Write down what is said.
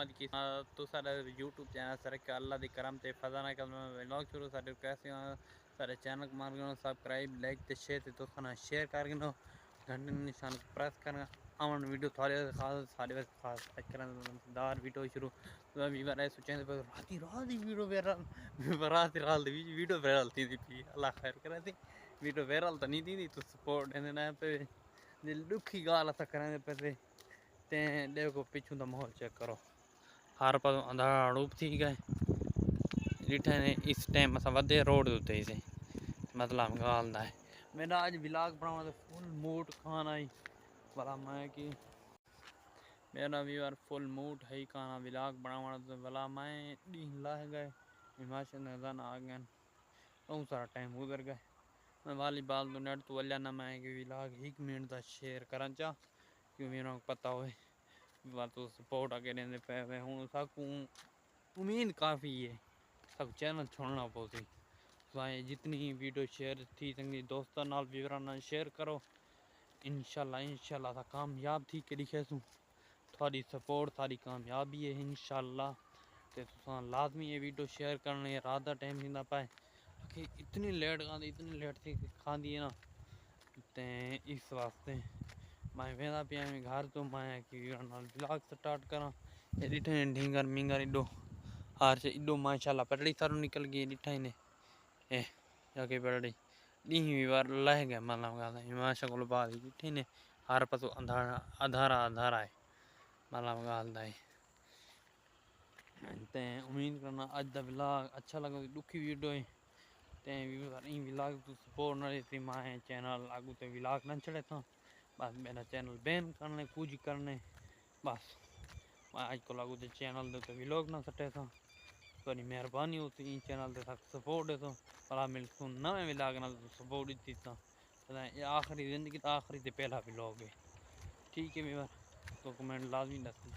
मोहम्मद किस्मत तो साडा यूट्यूब चैनल सरका अल्लाह दी करम ते फजाना कल व्लॉग शुरू साडे कैसे सारे चैनल को मार गनो सब्सक्राइब लाइक ते शेयर ते दोस्तों ना शेयर कर गनो घंटे निशान को प्रेस करना अमन वीडियो थारे खास साडे खास करन दार वीडियो शुरू तो वीवर ऐसे चैनल पर राती वीडियो वायरल राती वीडियो वायरल थी अल्लाह खैर करे थी वीडियो वायरल तो नहीं थी तो सपोर्ट देना पे दिल दुखी गाल असा करें पे ते देखो पिछू का माहौल चेक करो हर पास अंधारा रूप थी गए डिठे ने इस टाइम असा वधे रोड उत्ते से मतलब गाल दा है मेरा आज व्लॉग बनावा तो फुल मूड खाना ही भला मैं कि मेरा व्यूअर फुल मूड है खाना व्लॉग बनावा तो भला मैं डी लाह गए हिमाचल नजर आ गए बहुत सारा टाइम गुजर गए मैं वॉलीबॉल तो नेट तो वल्या ना मैं कि व्लॉग 1 मिनट का शेयर करना चाह क्यों मेरा पता हो बात तो सपोर्ट आगे देने पे हूँ सबको उम्मीद काफ़ी है सब चैनल छोड़ना पौसी भाई जितनी वीडियो शेयर थी संगी दोस्तों नाल व्यूअर नाल शेयर करो इंशाल्लाह सा कामयाब थी के दिखे सूँ थोड़ी सपोर्ट सारी कामयाबी है इंशाल्लाह ते तुसां लाजमी ये वीडियो शेयर करने रात का टाइम थी ना पाए कि इतनी लेट थी खाती है ना ते इस वास्ते मैं वेंदा पिया घर तो मैं कि व्लॉग स्टार्ट करा डिठे ढींगर मिंगर इडो हार से इडो माशाल्लाह पटड़ी सारो निकल गई डिठा ने ए जाके पटड़ी डी बार लह गया मतलब गाता हिमाशा को बाद डिठे ने हर पासो अंधारा है मतलब गालदा है ते उम्मीद करना आज दा व्लॉग अच्छा लगा दुखी वीडियो है ते व्लॉग तो सपोर्ट ना देती मैं चैनल आगू ते व्लॉग ना चढ़े था बस मेरा चैनल बैन करने कुछ करने बस मैं आज को लागू ते चैनल दे तो व्लॉग ना सटे था थोड़ी मेहरबानी होती इन चैनल ते तक सपोर्ट है तो भला मिल सुन नवे व्लॉग ना तो सपोर्ट दी था ये आखिरी जिंदगी का आखिरी ते पहला व्लॉग है ठीक है मेरा तो कमेंट लाजमी दसना।